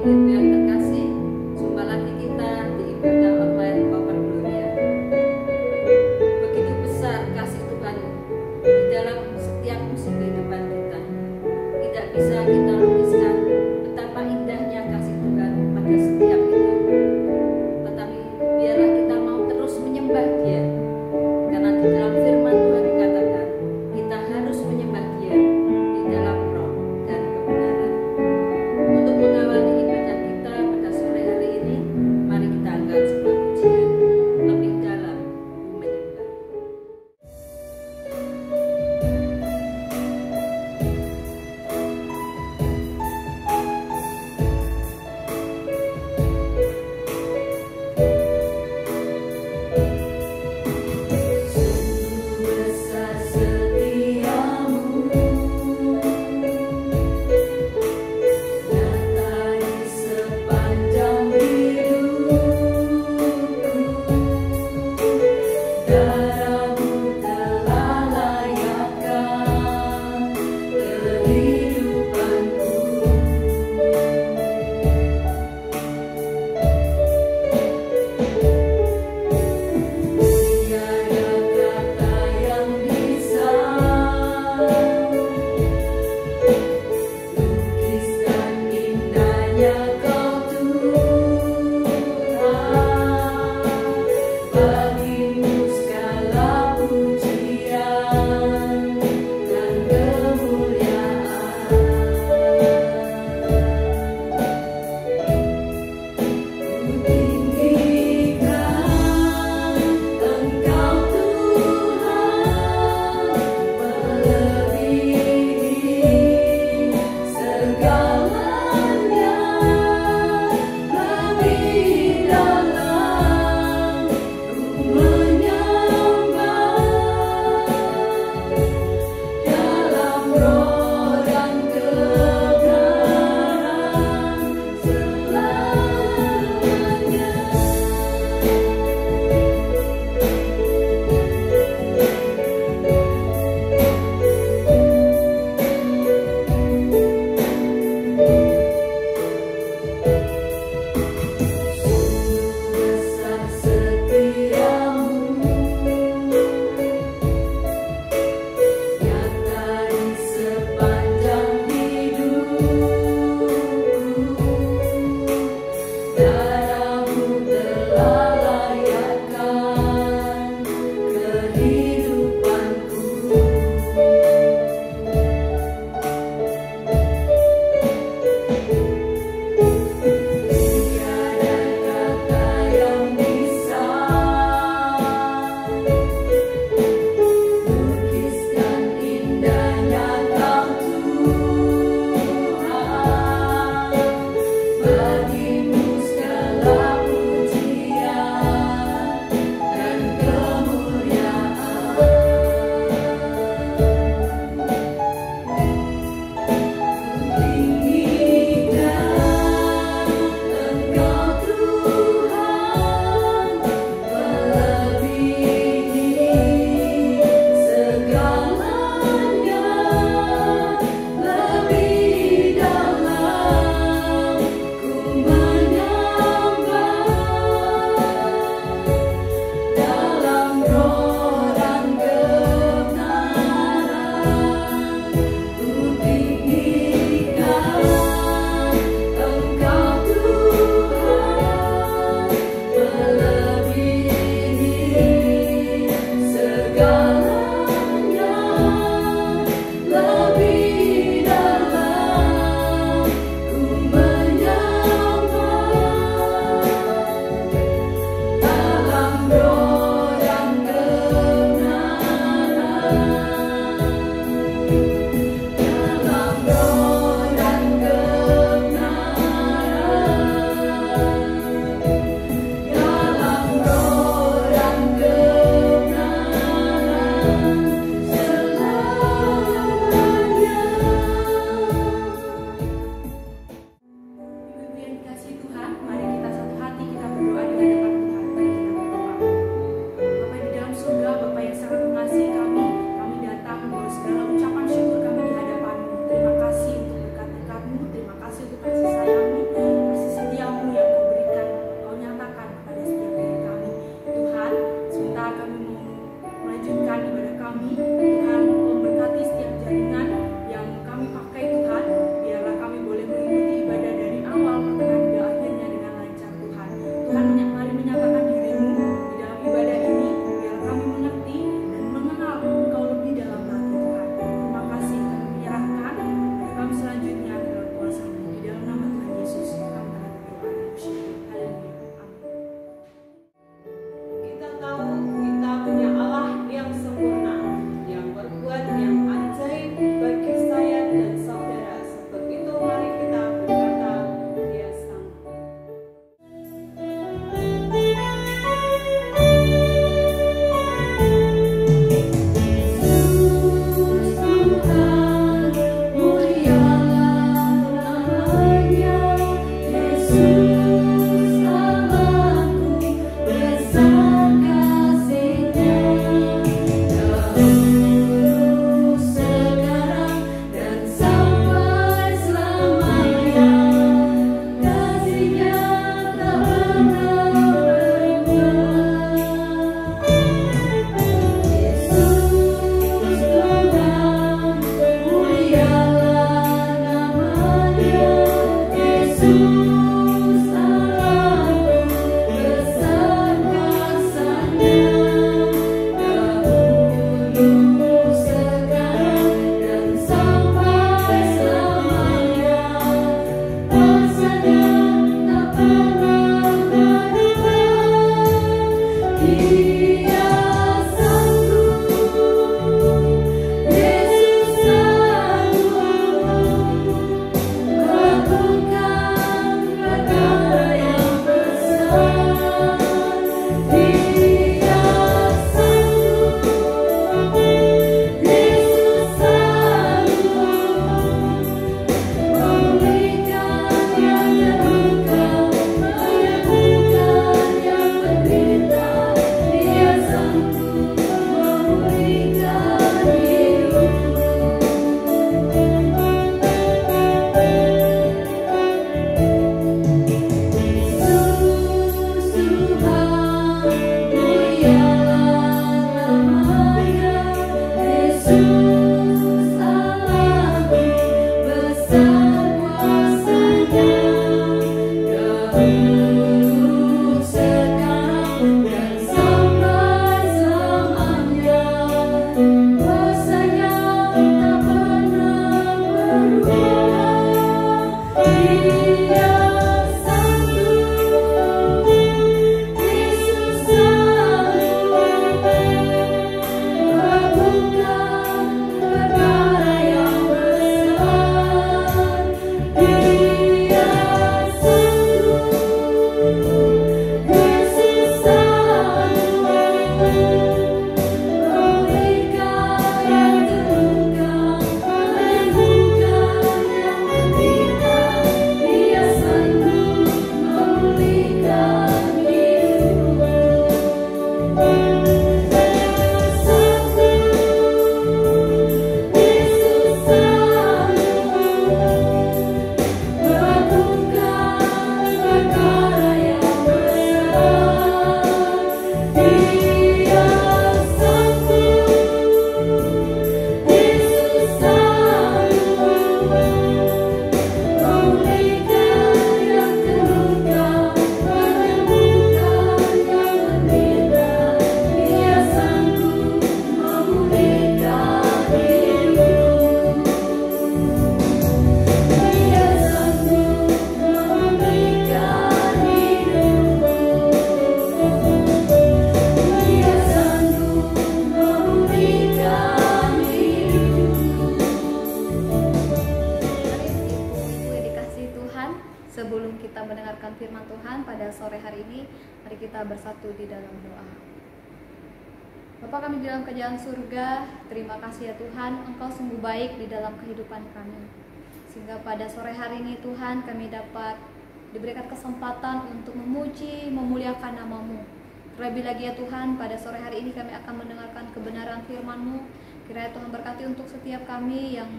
Ibu yang terkasih, jumpa lagi kita di ibadah online Power Gloria. Begitu besar kasih Tuhan di dalam setiap musim kehidupan kita. Tidak bisa kita lukiskan betapa indahnya kasih Tuhan pada setiap kita. Tetapi biarlah kita mau terus menyembah Dia, karena di dalam firman Tuhan dikatakan kita harus menyembah Dia di dalam roh dan kebenaran. Untuk mengawali ibadah kita pada sore hari ini, mari kita angkat sebuah pujian lebih dalam menyembah. akan mendengarkan firman Tuhan pada sore hari ini. Mari kita bersatu di dalam doa. Bapa kami di dalam kerajaan surga, terima kasih ya Tuhan, Engkau sungguh baik di dalam kehidupan kami. Sehingga pada sore hari ini Tuhan, kami dapat diberikan kesempatan untuk memuji, memuliakan nama-Mu. Terlebih lagi ya Tuhan, pada sore hari ini kami akan mendengarkan kebenaran firman-Mu. Kiranya Tuhan berkati untuk setiap kami yang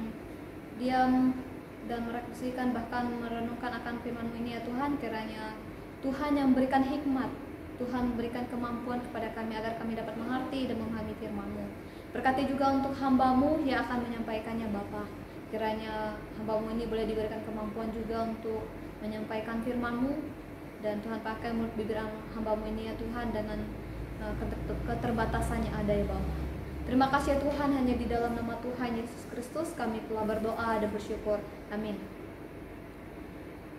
diam dan merefleksikan, bahkan merenungkan akan firman-Mu ini ya Tuhan. Kiranya Tuhan yang memberikan hikmat, Tuhan memberikan kemampuan kepada kami agar kami dapat mengerti dan memahami firman-Mu. Berkati juga untuk hamba-Mu yang akan menyampaikannya Bapa. Kiranya hamba-Mu ini boleh diberikan kemampuan juga untuk menyampaikan firman-Mu. Dan Tuhan pakai mulut bibir hamba-Mu ini ya Tuhan dengan keterbatasannya ada ya Bapa. Terima kasih ya Tuhan, hanya di dalam nama Tuhan Yesus Kristus kami telah berdoa dan bersyukur. Amin.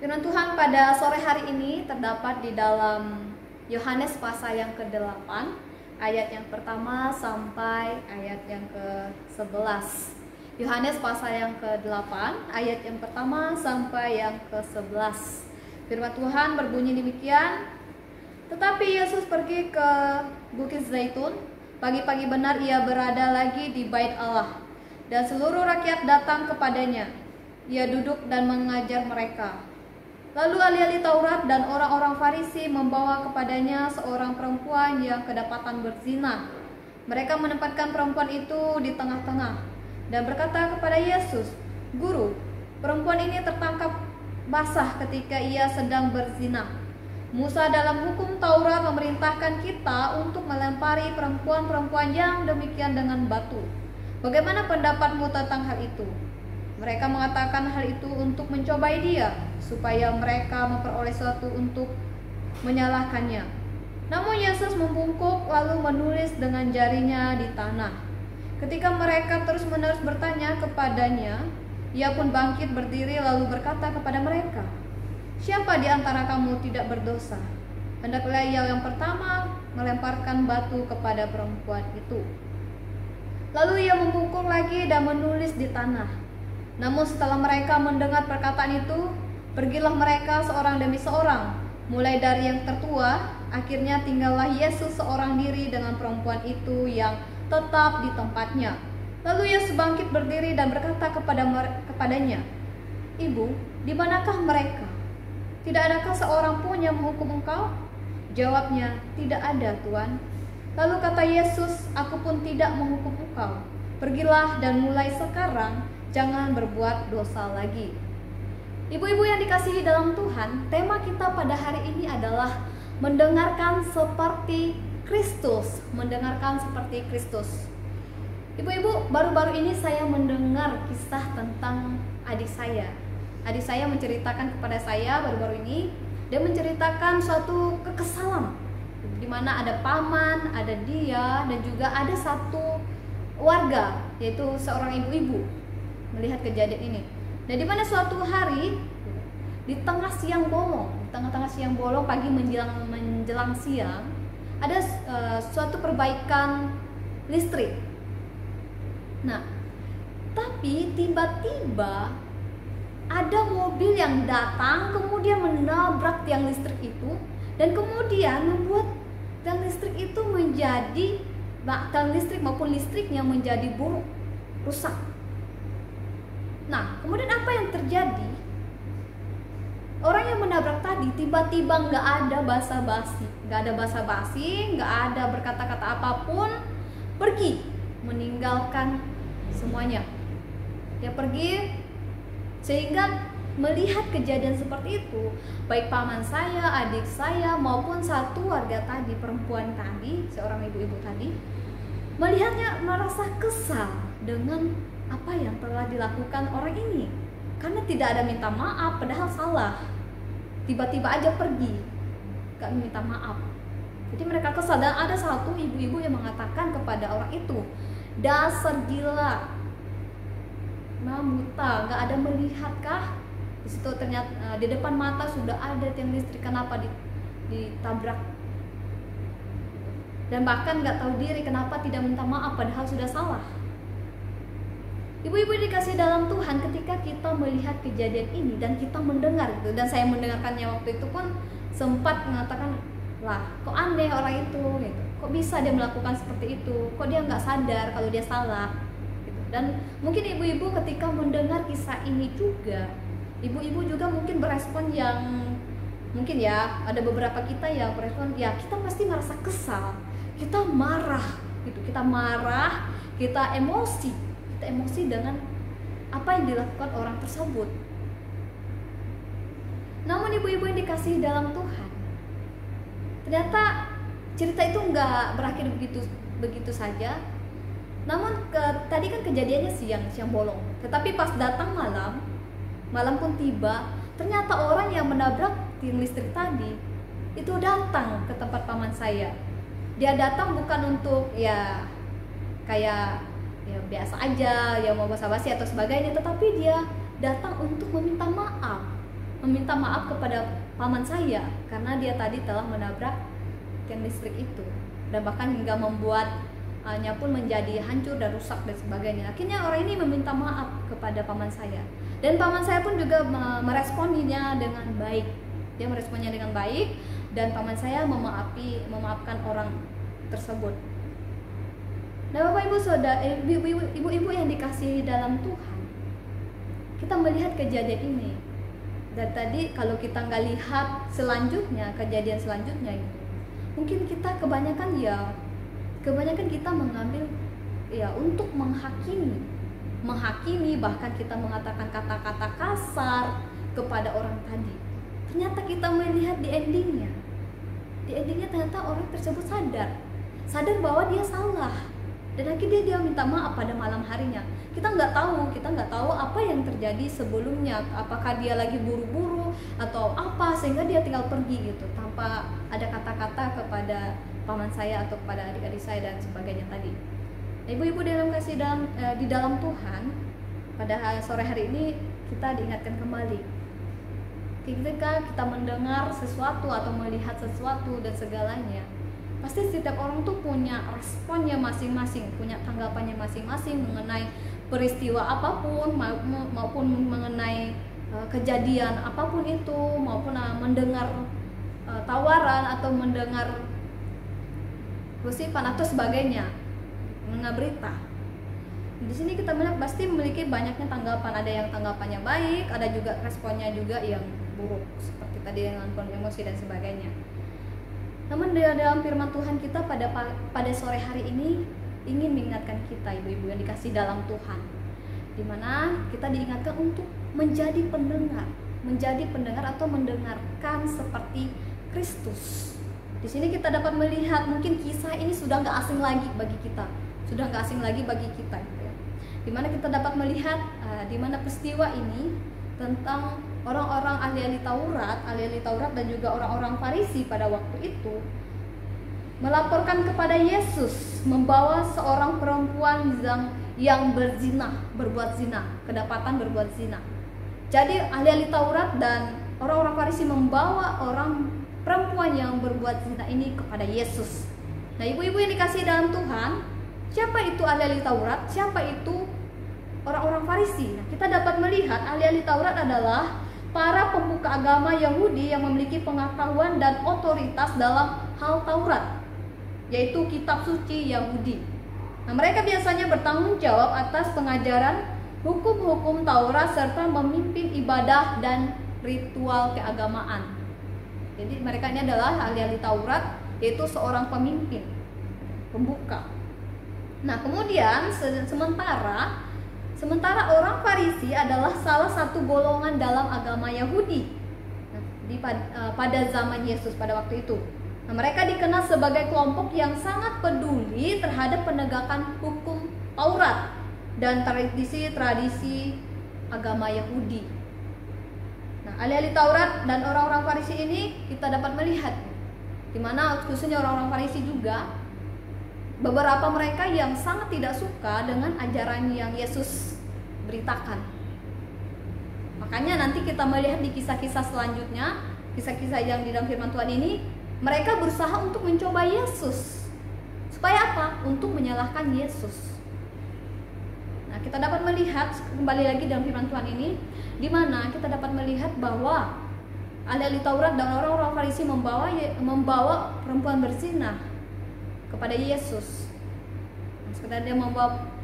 Firman Tuhan pada sore hari ini terdapat di dalam Yohanes pasal yang ke-8, ayat yang pertama sampai ayat yang ke-11. Yohanes pasal yang ke-8, ayat yang pertama sampai yang ke-11. Firman Tuhan berbunyi demikian. Tetapi Yesus pergi ke Bukit Zaitun. Pagi-pagi benar ia berada lagi di bait Allah, dan seluruh rakyat datang kepadanya. Ia duduk dan mengajar mereka. Lalu ahli-ahli Taurat dan orang-orang Farisi membawa kepadanya seorang perempuan yang kedapatan berzina. Mereka menempatkan perempuan itu di tengah-tengah dan berkata kepada Yesus, "Guru, perempuan ini tertangkap basah ketika ia sedang berzina. Musa dalam hukum Taurat memerintahkan kita untuk melempari perempuan-perempuan yang demikian dengan batu. Bagaimana pendapatmu tentang hal itu?" Mereka mengatakan hal itu untuk mencobai dia, supaya mereka memperoleh sesuatu untuk menyalahkannya. Namun Yesus membungkuk lalu menulis dengan jarinya di tanah. Ketika mereka terus-menerus bertanya kepadanya, ia pun bangkit berdiri lalu berkata kepada mereka, "Siapa di antara kamu tidak berdosa? Hendaklah ia yang pertama melemparkan batu kepada perempuan itu." Lalu ia membungkuk lagi dan menulis di tanah. Namun setelah mereka mendengar perkataan itu, pergilah mereka seorang demi seorang, mulai dari yang tertua. Akhirnya tinggallah Yesus seorang diri dengan perempuan itu yang tetap di tempatnya. Lalu Yesus bangkit berdiri dan berkata kepadanya, "Ibu, di manakah mereka? Tidak adakah seorang pun yang menghukum engkau?" Jawabnya, "Tidak ada, Tuan." Lalu kata Yesus, "Aku pun tidak menghukum engkau. Pergilah dan mulai sekarang jangan berbuat dosa lagi." Ibu-ibu yang dikasihi dalam Tuhan, tema kita pada hari ini adalah mendengarkan seperti Kristus. Mendengarkan seperti Kristus. Ibu-ibu, baru-baru ini saya mendengar kisah tentang adik saya. Adik saya menceritakan kepada saya baru-baru ini. Dia menceritakan suatu kekesalan, di mana ada paman, ada dia, dan juga ada satu warga, yaitu seorang ibu-ibu melihat kejadian ini. Dan di mana suatu hari di tengah siang bolong, tengah-tengah siang bolong, pagi menjelang siang, ada suatu perbaikan listrik. Nah, tapi tiba-tiba ada mobil yang datang kemudian menabrak tiang listrik itu, dan kemudian membuat tiang listrik itu menjadi tiang listrik maupun listriknya menjadi buruk, rusak. Nah, kemudian apa yang terjadi? Orang yang menabrak tadi tiba-tiba nggak ada basa-basi, nggak ada berkata-kata apapun, pergi meninggalkan semuanya. Dia pergi, sehingga melihat kejadian seperti itu, baik paman saya, adik saya, maupun satu warga tadi, perempuan tadi, seorang ibu-ibu tadi, melihatnya merasa kesal dengan apa yang telah dilakukan orang ini, karena tidak ada minta maaf, padahal salah. Tiba-tiba aja pergi, gak minta maaf. Jadi mereka kesal, dan ada satu ibu-ibu yang mengatakan kepada orang itu, "Dasar gila, buta, nggak ada melihatkah? Di situ ternyata di depan mata sudah ada tiang listrik, kenapa ditabrak? Dan bahkan nggak tahu diri kenapa tidak minta maaf padahal sudah salah." Ibu-ibu dikasih dalam Tuhan, ketika kita melihat kejadian ini dan kita mendengar gitu, dan saya mendengarkannya waktu itu pun sempat mengatakan, lah kok aneh orang itu gitu, kok bisa dia melakukan seperti itu, kok dia nggak sadar kalau dia salah gitu. Dan mungkin ibu-ibu ketika mendengar kisah ini juga, ibu-ibu juga mungkin berespon yang mungkin ya, ada beberapa kita yang berespon ya kita pasti merasa kesal, kita marah gitu, kita marah, kita emosi dengan apa yang dilakukan orang tersebut. Namun ibu-ibu yang dikasihi dalam Tuhan, ternyata cerita itu nggak berakhir begitu saja. Namun tadi kan kejadiannya siang bolong, tetapi pas datang malam pun tiba, ternyata orang yang menabrak tiang listrik tadi itu datang ke tempat paman saya. Dia datang bukan untuk ya kayak ya biasa aja, ya mau basa-basi atau sebagainya, tetapi dia datang untuk meminta maaf kepada paman saya karena dia tadi telah menabrak tiang listrik itu, dan bahkan hingga membuatnya pun menjadi hancur dan rusak dan sebagainya. Akhirnya orang ini meminta maaf kepada paman saya, dan paman saya pun juga meresponinya dengan baik. Dia meresponnya dengan baik, dan paman saya memaafkan orang tersebut. Nah, Bapak Ibu Saudara, ibu-ibu yang dikasihi dalam Tuhan, kita melihat kejadian ini. Dan tadi kalau kita nggak lihat kejadian selanjutnya gitu, mungkin kita kebanyakan kita mengambil ya untuk menghakimi, bahkan kita mengatakan kata-kata kasar kepada orang tadi. Ternyata kita melihat di endingnya ternyata orang tersebut sadar bahwa dia salah. Dan akhirnya dia minta maaf pada malam harinya. Kita nggak tahu apa yang terjadi sebelumnya. Apakah dia lagi buru-buru atau apa sehingga dia tinggal pergi gitu tanpa ada kata-kata kepada paman saya atau kepada adik-adik saya dan sebagainya tadi. Ibu-ibu di dalam Tuhan, pada sore hari ini kita diingatkan kembali. Ketika kita mendengar sesuatu atau melihat sesuatu dan segalanya, pasti setiap orang tuh punya responnya masing-masing, punya tanggapannya masing-masing mengenai peristiwa apapun maupun mengenai kejadian apapun itu, maupun mendengar tawaran atau mendengar gosipan atau sebagainya, mendengar berita. Di sini kita melihat pasti memiliki banyaknya tanggapan, ada yang tanggapannya baik, ada juga responnya juga yang buruk seperti tadi dengan emosi dan sebagainya. Namun dalam firman Tuhan kita pada sore hari ini ingin mengingatkan kita, ibu-ibu yang dikasih dalam Tuhan, dimana kita diingatkan untuk menjadi pendengar atau mendengarkan seperti Kristus. Di sini kita dapat melihat mungkin kisah ini sudah nggak asing lagi bagi kita, gitu ya. Dimana kita dapat melihat dimana peristiwa ini tentang orang-orang ahli-ahli Taurat dan juga orang-orang Farisi pada waktu itu melaporkan kepada Yesus membawa seorang perempuan yang kedapatan berbuat zina. Jadi ahli-ahli Taurat dan orang-orang Farisi membawa orang perempuan yang berbuat zina ini kepada Yesus. Nah, ibu-ibu yang dikasihi dalam Tuhan, siapa itu ahli-ahli Taurat? Siapa itu orang-orang Farisi? Nah, kita dapat melihat ahli-ahli Taurat adalah para pemuka agama Yahudi yang memiliki pengetahuan dan otoritas dalam hal Taurat, yaitu kitab suci Yahudi. Nah, mereka biasanya bertanggung jawab atas pengajaran hukum-hukum Taurat serta memimpin ibadah dan ritual keagamaan. Jadi mereka ini adalah ahli-ahli Taurat, yaitu seorang pemimpin, pembuka. Nah, kemudian sementara orang Farisi adalah salah satu golongan dalam agama Yahudi pada zaman Yesus pada waktu itu. Nah, mereka dikenal sebagai kelompok yang sangat peduli terhadap penegakan hukum Taurat dan tradisi agama Yahudi. Nah, ahli-ahli Taurat dan orang-orang Farisi ini kita dapat melihat, di mana khususnya orang-orang Farisi juga, beberapa mereka yang sangat tidak suka dengan ajaran yang Yesus beritakan. Makanya nanti kita melihat di kisah-kisah selanjutnya, kisah-kisah yang di dalam firman Tuhan ini, mereka berusaha untuk mencoba Yesus. Supaya apa? Untuk menyalahkan Yesus. Nah, Nah, kita dapat melihat kembali lagi dalam firman Tuhan ini, di mana kita dapat melihat bahwa ahli Taurat dan orang-orang Farisi membawa perempuan berzina kepada Yesus. Nah, sekedar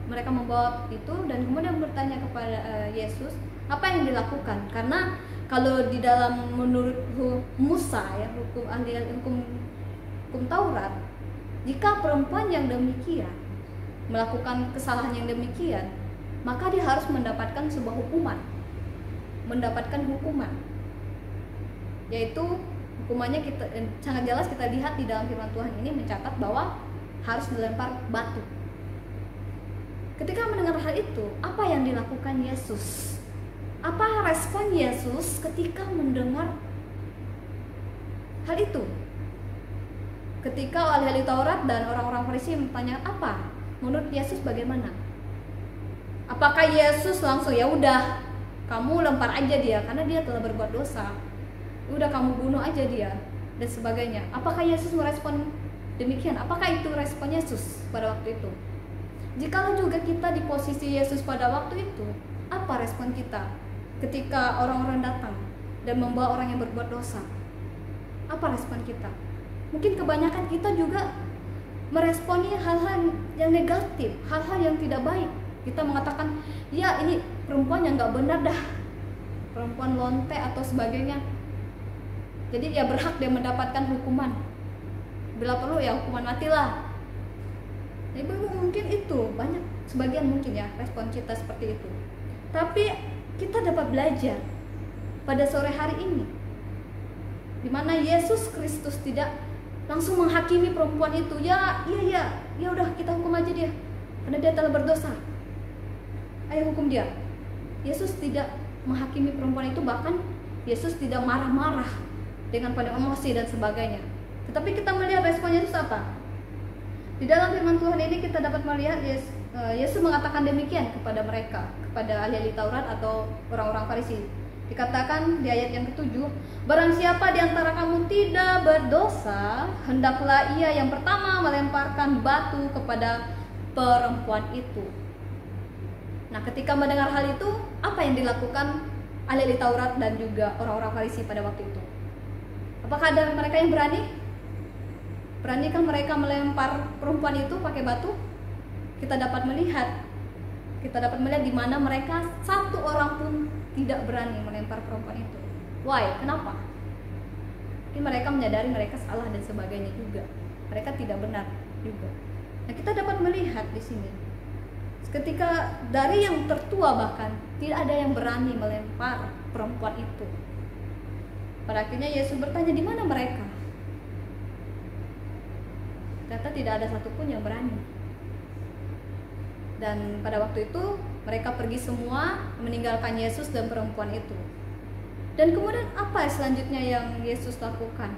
mereka membawa itu dan kemudian bertanya kepada Yesus apa yang dilakukan, karena kalau di dalam menurut Musa ya, hukum Taurat, jika perempuan yang demikian melakukan kesalahan yang demikian, maka dia harus mendapatkan sebuah hukuman, yaitu hukumannya sangat jelas kita lihat di dalam firman Tuhan ini mencatat bahwa harus dilempar batu. Ketika mendengar hal itu, apa yang dilakukan Yesus? Apa respon Yesus ketika mendengar hal itu? Ketika ahli Taurat dan orang-orang Farisi bertanya apa? Menurut Yesus bagaimana? Apakah Yesus langsung ya udah kamu lempar aja dia karena dia telah berbuat dosa, udah kamu bunuh aja dia dan sebagainya? Apakah Yesus merespon demikian? Apakah itu respon Yesus pada waktu itu? Jikalau juga kita di posisi Yesus pada waktu itu, apa respon kita ketika orang-orang datang dan membawa orang yang berbuat dosa? Apa respon kita? Mungkin kebanyakan kita juga meresponi hal-hal yang negatif, hal-hal yang tidak baik. Kita mengatakan, ya ini perempuan yang gak benar dah, perempuan lonte atau sebagainya, jadi ya berhak dia mendapatkan hukuman, bila perlu ya hukuman mati lah. Ibu mungkin itu banyak, sebagian mungkin ya respon kita seperti itu. Tapi kita dapat belajar pada sore hari ini, di mana Yesus Kristus tidak langsung menghakimi perempuan itu. Ya udah kita hukum aja dia karena dia telah berdosa, ayo hukum dia. Yesus tidak menghakimi perempuan itu, bahkan Yesus tidak marah-marah dengan pada emosi dan sebagainya. Tetapi kita melihat respon Yesus apa? Di dalam firman Tuhan ini kita dapat melihat Yesus mengatakan demikian kepada mereka, kepada ahli Taurat atau orang-orang Farisi. Dikatakan di ayat yang ke-7, barang siapa di antara kamu tidak berdosa, hendaklah ia yang pertama melemparkan batu kepada perempuan itu. Nah, ketika mendengar hal itu, apa yang dilakukan ahli Taurat dan juga orang-orang Farisi pada waktu itu? Apakah ada mereka yang berani? Beranikah mereka melempar perempuan itu pakai batu? Kita dapat melihat di mana mereka satu orang pun tidak berani melempar perempuan itu. Why? Kenapa? Mungkin mereka menyadari mereka salah dan sebagainya juga. Mereka tidak benar juga. Nah, kita dapat melihat di sini, ketika dari yang tertua bahkan tidak ada yang berani melempar perempuan itu. Pada akhirnya Yesus bertanya, di mana mereka? Ternyata tidak ada satupun yang berani. Dan pada waktu itu mereka pergi semua meninggalkan Yesus dan perempuan itu. Dan kemudian apa selanjutnya yang Yesus lakukan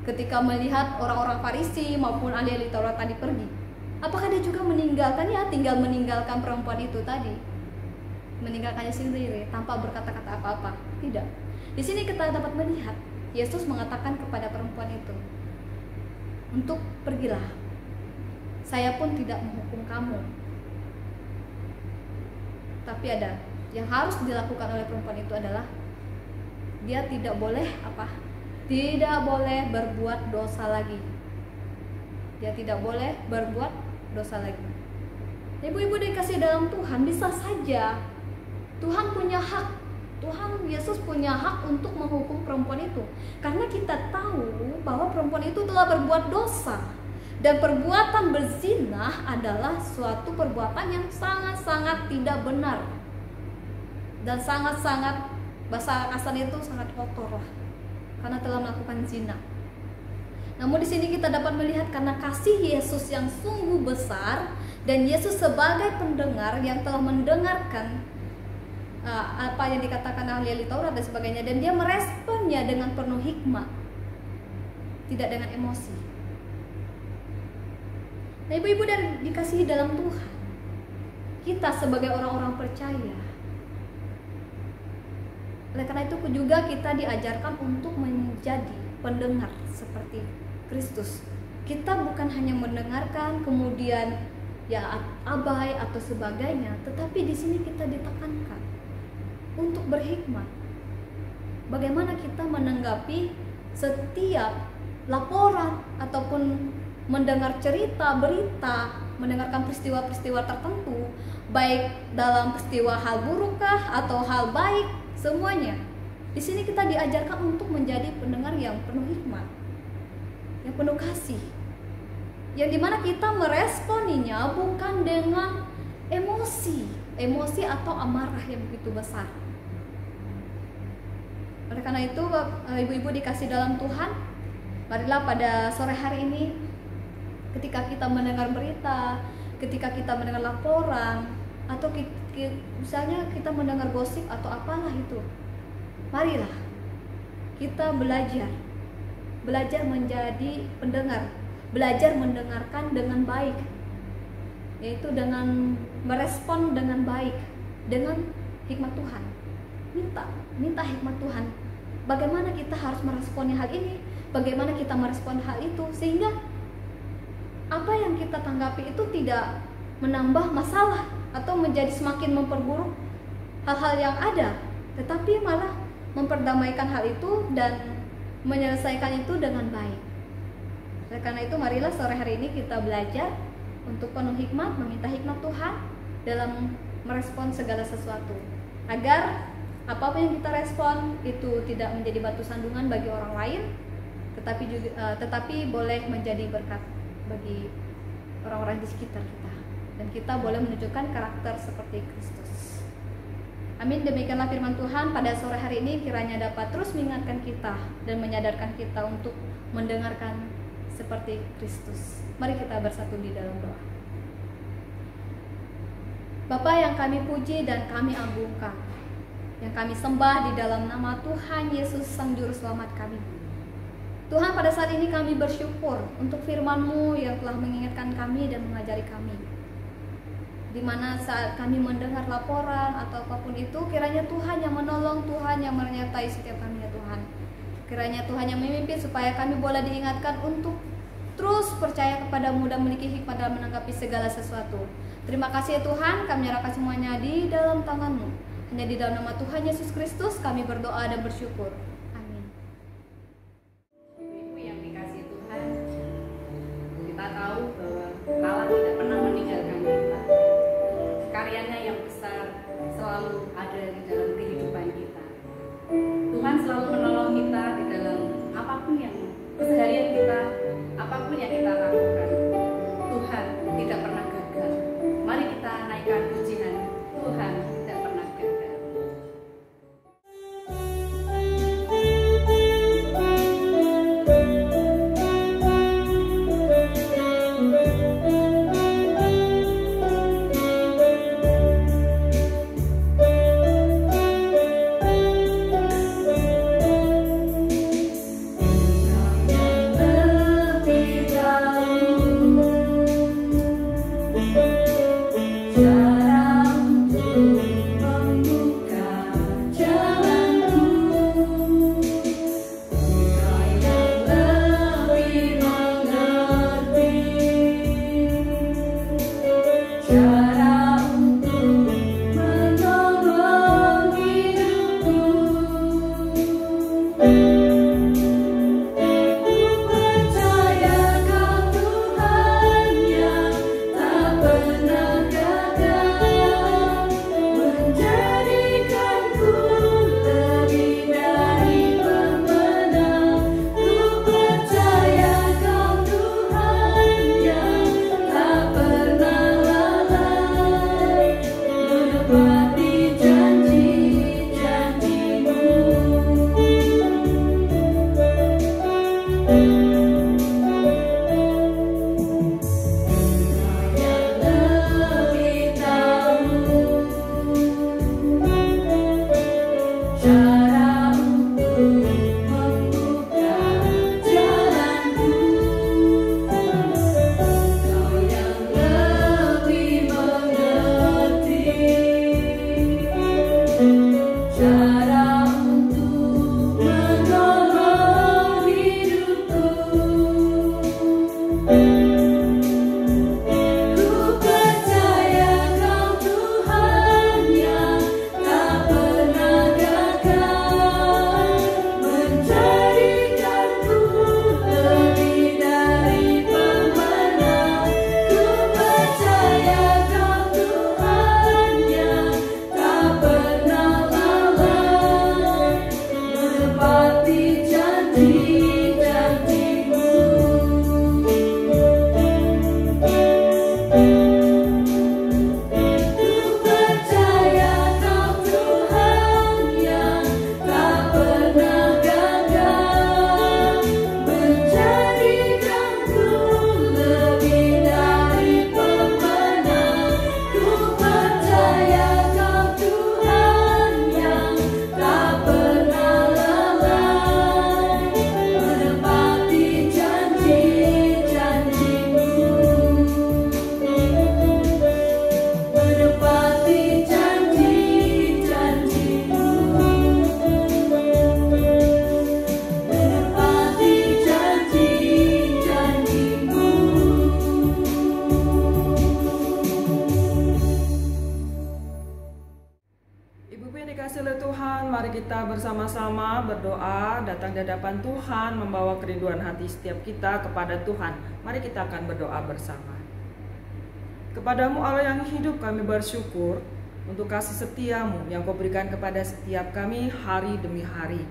ketika melihat orang-orang Farisi maupun ahli Taurat tadi pergi? Apakah dia juga meninggalkan, ya tinggal meninggalkan perempuan itu tadi, meninggalkannya sendiri tanpa berkata-kata apa-apa? Tidak. Di sini kita dapat melihat Yesus mengatakan kepada perempuan itu, untuk pergilah, saya pun tidak menghukum kamu. Tapi ada yang harus dilakukan oleh perempuan itu adalah dia tidak boleh tidak boleh berbuat dosa lagi. Dia tidak boleh berbuat dosa lagi. Ibu-ibu dikasih dalam Tuhan, bisa saja Tuhan punya hak, Yesus punya hak untuk menghukum perempuan itu, karena kita tahu bahwa perempuan itu telah berbuat dosa. Dan perbuatan berzina adalah suatu perbuatan yang sangat-sangat tidak benar dan sangat-sangat, bahasa kasarnya itu sangat kotor lah, karena telah melakukan zina. Namun di sini kita dapat melihat karena kasih Yesus yang sungguh besar, dan Yesus sebagai pendengar yang telah mendengarkan apa yang dikatakan ahli Taurat dan sebagainya, dan dia meresponnya dengan penuh hikmat, tidak dengan emosi. Nah, ibu-ibu dan dikasihi dalam Tuhan, kita sebagai orang-orang percaya, oleh karena itu juga kita diajarkan untuk menjadi pendengar seperti Kristus. Kita bukan hanya mendengarkan kemudian ya abai atau sebagainya, tetapi di sini kita ditekankan untuk berhikmat. Bagaimana kita menanggapi setiap laporan ataupun mendengar cerita, berita, mendengarkan peristiwa-peristiwa tertentu, baik dalam peristiwa hal burukkah atau hal baik, semuanya. Di sini kita diajarkan untuk menjadi pendengar yang penuh hikmat, yang penuh kasih, yang dimana kita meresponinya bukan dengan emosi atau amarah yang begitu besar. Oleh karena itu, ibu-ibu dikasih dalam Tuhan, marilah pada sore hari ini, ketika kita mendengar berita, ketika kita mendengar laporan, atau misalnya kita mendengar gosip atau apalah itu, marilah kita belajar menjadi pendengar, belajar mendengarkan dengan baik, yaitu dengan merespon dengan baik, dengan hikmat Tuhan. Minta hikmat Tuhan. Bagaimana kita harus meresponnya hal ini, bagaimana kita merespon hal itu, sehingga apa yang kita tanggapi itu tidak menambah masalah atau menjadi semakin memperburuk hal-hal yang ada, tetapi malah memperdamaikan hal itu dan menyelesaikan itu dengan baik. Oleh karena itu, marilah sore hari ini kita belajar untuk penuh hikmat, meminta hikmat Tuhan dalam merespon segala sesuatu, agar apapun yang kita respon itu tidak menjadi batu sandungan bagi orang lain, tetapi boleh menjadi berkat bagi orang-orang di sekitar kita, dan kita boleh menunjukkan karakter seperti Kristus. Amin. Demikianlah firman Tuhan pada sore hari ini, kiranya dapat terus mengingatkan kita dan menyadarkan kita untuk mendengarkan seperti Kristus. Mari kita bersatu di dalam doa. Bapa yang kami puji dan kami agungkan, yang kami sembah di dalam nama Tuhan Yesus Sang Juru Selamat kami. Tuhan, pada saat ini kami bersyukur untuk firman-Mu yang telah mengingatkan kami dan mengajari kami, di mana saat kami mendengar laporan atau apapun itu, kiranya Tuhan yang menolong, Tuhan yang menyertai setiap kami ya Tuhan. Kiranya Tuhan yang memimpin supaya kami boleh diingatkan untuk terus percaya kepada-Mu dan memiliki hikmat dalam menanggapi segala sesuatu. Terima kasih ya Tuhan, kami menyerahkan semuanya di dalam tangan-Mu. Hanya di dalam nama Tuhan Yesus Kristus kami berdoa dan bersyukur. Amin. Ibu yang dikasih Tuhan, kita tahu bahwa Allah tidak pernah meninggalkan kita. Karyanya yang besar selalu ada di dalam kehidupan kita. Tuhan selalu menolong kita di dalam apapun yang keseharian kita, apapun yang kita lakukan. Tuhan tidak pernah gagal. Mari kita naikkan pujian. Tuhan tidak pernah gagal. Lebih jauh Ibu-ibu yang dikasihi oleh Tuhan, mari kita bersama-sama berdoa, datang di hadapan Tuhan, membawa kerinduan hati setiap kita kepada Tuhan. Mari kita akan berdoa bersama. Kepadamu Allah yang hidup, kami bersyukur untuk kasih setiamu yang kau berikan kepada setiap kami hari demi hari.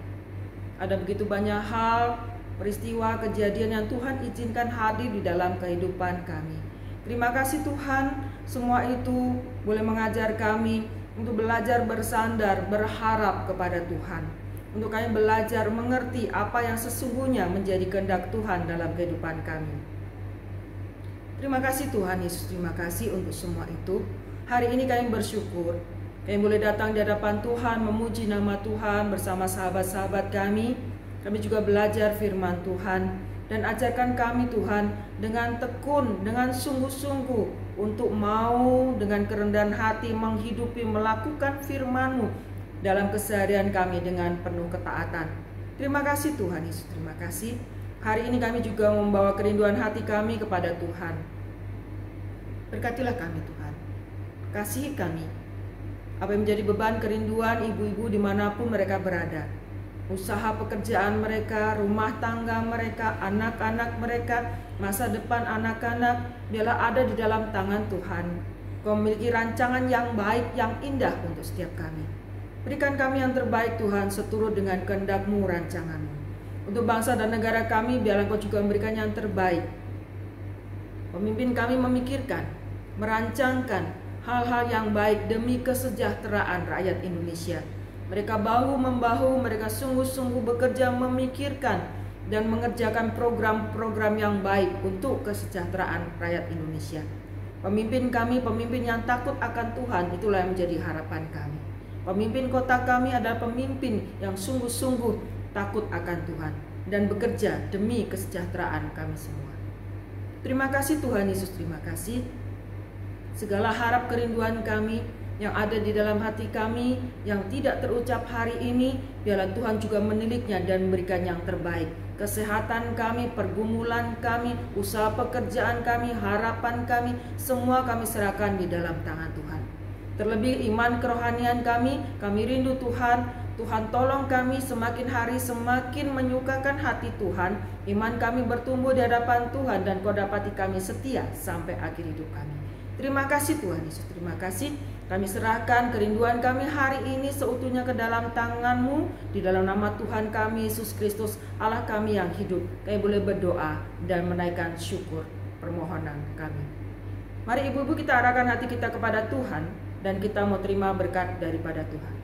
Ada begitu banyak hal, peristiwa, kejadian yang Tuhan izinkan hadir di dalam kehidupan kami. Terima kasih Tuhan, semua itu boleh mengajar kami untuk belajar bersandar, berharap kepada Tuhan. Untuk kami belajar mengerti apa yang sesungguhnya menjadi kehendak Tuhan dalam kehidupan kami. Terima kasih Tuhan Yesus, terima kasih untuk semua itu. Hari ini kami bersyukur, kami boleh datang di hadapan Tuhan, memuji nama Tuhan bersama sahabat-sahabat kami. Kami juga belajar firman Tuhan. Dan ajarkan kami Tuhan dengan tekun, dengan sungguh-sungguh untuk mau dengan kerendahan hati menghidupi, melakukan firman-Mu dalam keseharian kami dengan penuh ketaatan. Terima kasih Tuhan Yesus, terima kasih. Hari ini kami juga membawa kerinduan hati kami kepada Tuhan. Berkatilah kami Tuhan, kasihi kami. Apa yang menjadi beban kerinduan ibu-ibu dimanapun mereka berada, usaha pekerjaan mereka, rumah tangga mereka, anak-anak mereka, masa depan anak-anak, biarlah ada di dalam tangan Tuhan. Kau memiliki rancangan yang baik, yang indah untuk setiap kami. Berikan kami yang terbaik Tuhan, seturut dengan kehendak-Mu, rancangan-Mu. Untuk bangsa dan negara kami, biarlah Kau juga memberikan yang terbaik. Pemimpin kami memikirkan, merancangkan hal-hal yang baik demi kesejahteraan rakyat Indonesia. Mereka bahu-membahu, mereka sungguh-sungguh bekerja memikirkan dan mengerjakan program-program yang baik untuk kesejahteraan rakyat Indonesia. Pemimpin kami, pemimpin yang takut akan Tuhan, itulah yang menjadi harapan kami. Pemimpin kota kami adalah pemimpin yang sungguh-sungguh takut akan Tuhan dan bekerja demi kesejahteraan kami semua. Terima kasih Tuhan Yesus, terima kasih. Segala harap kerinduan kami yang ada di dalam hati kami yang tidak terucap hari ini, biarlah Tuhan juga meniliknya dan memberikan yang terbaik. Kesehatan kami, pergumulan kami, usaha pekerjaan kami, harapan kami, semua kami serahkan di dalam tangan Tuhan. Terlebih iman kerohanian kami rindu Tuhan. Tuhan tolong kami semakin hari semakin menyukakan hati Tuhan. Iman kami bertumbuh di hadapan Tuhan dan Kau dapati kami setia sampai akhir hidup kami. Terima kasih Tuhan Yesus, terima kasih. Kami serahkan kerinduan kami hari ini seutuhnya ke dalam tangan-Mu. Di dalam nama Tuhan kami Yesus Kristus, Allah kami yang hidup, kami boleh berdoa dan menaikkan syukur permohonan kami. Mari ibu-ibu kita arahkan hati kita kepada Tuhan dan kita mau terima berkat daripada Tuhan.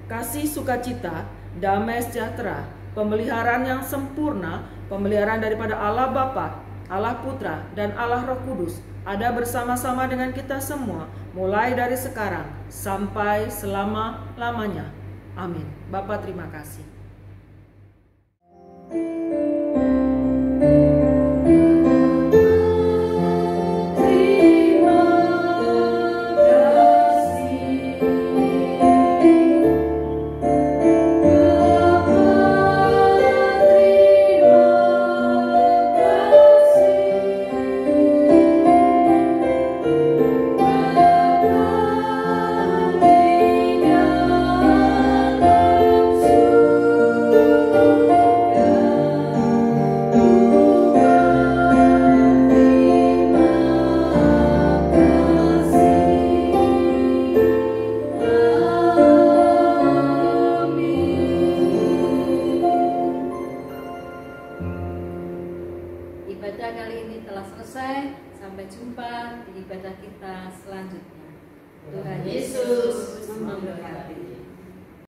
Kasih, sukacita, damai sejahtera, pemeliharaan yang sempurna, pemeliharaan daripada Allah Bapa, Allah Putra, dan Allah Roh Kudus ada bersama-sama dengan kita semua, mulai dari sekarang sampai selama-lamanya. Amin. Bapa, terima kasih.